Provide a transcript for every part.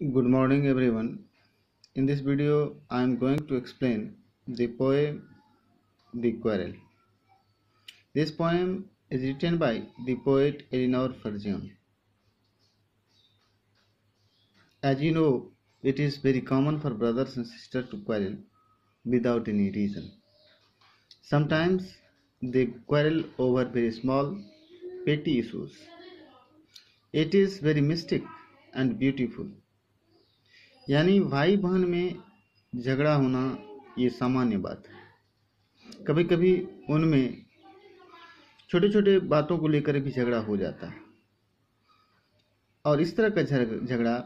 Good morning, everyone. In this video, I am going to explain the poem The Quarrel. This poem is written by the poet Eleanor Ferguson. As you know, it is very common for brothers and sisters to quarrel without any reason. Sometimes they quarrel over very small, petty issues. It is very mystic and beautiful. यानी भाई बहन में झगड़ा होना ये सामान्य बात है। कभी कभी उनमें छोटे छोटे बातों को लेकर भी झगड़ा हो जाता है और इस तरह का झगड़ा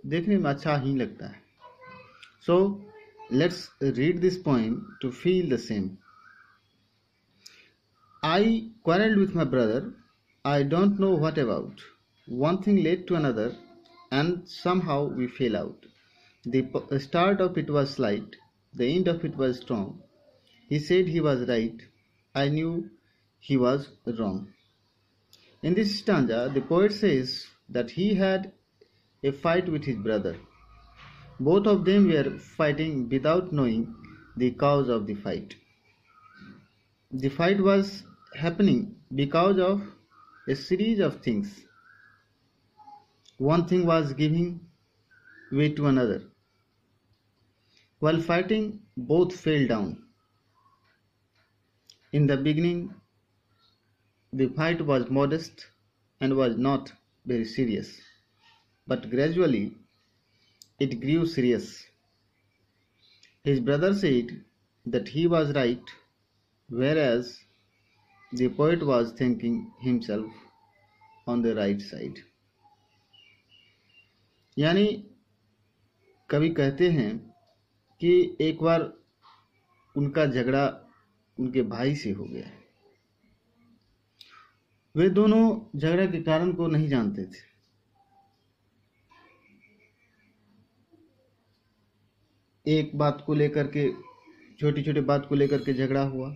देखने में अच्छा ही लगता है। So let's read this poem to feel the same. I quarreled with my brother. I don't know what about. One thing led to another and somehow we fell out. The start of it was slight, the end of it was strong. He said he was right. I knew he was wrong. In this stanza, the poet says that he had a fight with his brother. Both of them were fighting without knowing the cause of the fight. The fight was happening because of a series of things. One thing was giving way to another. While fighting, both fell down. In the beginning, the fight was modest and was not very serious, but gradually it grew serious. His brother said that he was right, whereas the poet was thinking himself on the right side. यानी कवि कहते हैं कि एक बार उनका झगड़ा उनके भाई से हो गया। वे दोनों झगड़ा के कारण को नहीं जानते थे। एक बात को लेकर के, छोटी छोटी बात को लेकर के झगड़ा हुआ।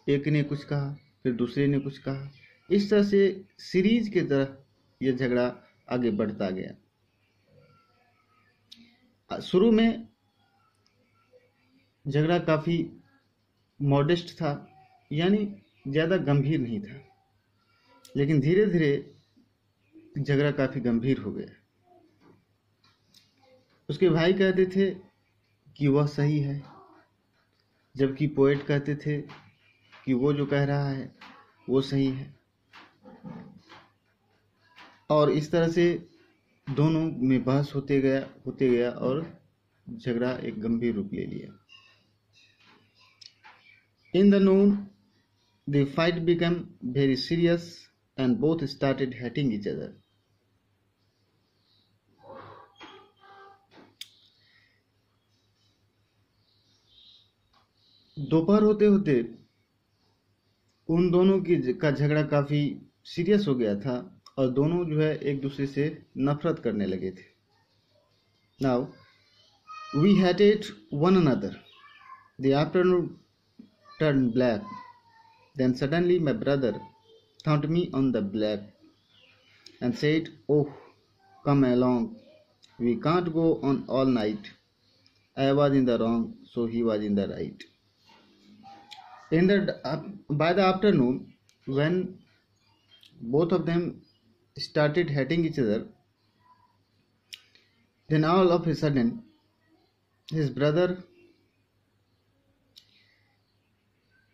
एक ने कुछ कहा, फिर दूसरे ने कुछ कहा। इस तरह से सीरीज की तरह यह झगड़ा आगे बढ़ता गया। शुरू में झगड़ा काफी मॉडेस्ट था, यानी ज्यादा गंभीर नहीं था, लेकिन धीरे धीरे झगड़ा काफी गंभीर हो गया। उसके भाई कहते थे कि वह सही है, जबकि पोएट कहते थे कि वो जो कह रहा है वो सही है। और इस तरह से दोनों में बहस होते गया और झगड़ा एक गंभीर रूप ले लिया। In the noon, the fight became very serious and both started hating each other. दोपहर होते होते उन दोनों का झगड़ा काफी सीरियस हो गया था और दोनों जो है एक दूसरे से नफरत करने लगे थे। Now we hated one another. The afternoon turned black. Then suddenly my brother thumped me on the back and said, "Oh, come along. We can't go on all night." I was in the wrong, so he was in the right. By the afternoon, when both of them started hating each other, then all of a sudden his brother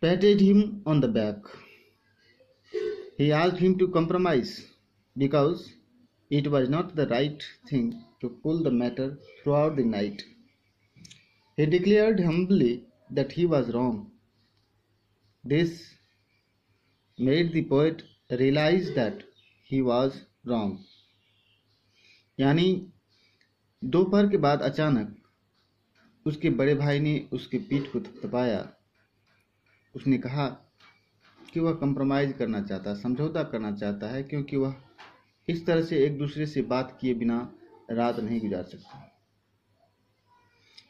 patted him on the back. He asked him to compromise because it was not the right thing to pull the matter throughout the night. He declared humbly that he was wrong. This made the poet realize that he was wrong. यानी दोपहर के बाद अचानक उसके बड़े भाई ने उसके पीठ को थपथपाया। उसने कहा कि वह कंप्रोमाइज करना चाहता, समझौता करना चाहता है, क्योंकि वह इस तरह से एक दूसरे से बात किए बिना रात नहीं गुजार सकता।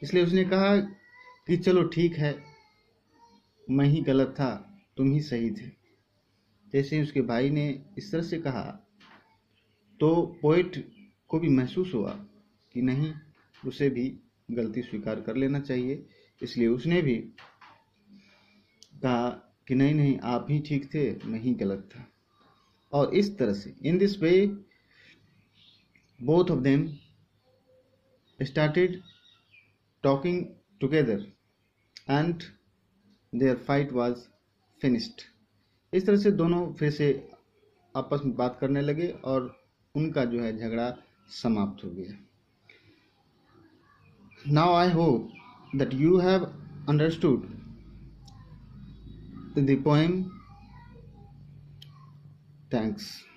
इसलिए उसने कहा कि चलो ठीक है, मैं ही गलत था, तुम ही सही थे। जैसे ही उसके भाई ने इस तरह से कहा तो पोएट को भी महसूस हुआ कि नहीं, उसे भी गलती स्वीकार कर लेना चाहिए। इसलिए उसने भी कहा कि नहीं नहीं, आप ही ठीक थे, मैं ही गलत था। और इस तरह से in this way both of them started talking together and their fight was finished. इस तरह से दोनों फिर से आपस में बात करने लगे और उनका जो है झगड़ा समाप्त हो गया। Now I hope that you have understood the poem. Thanks.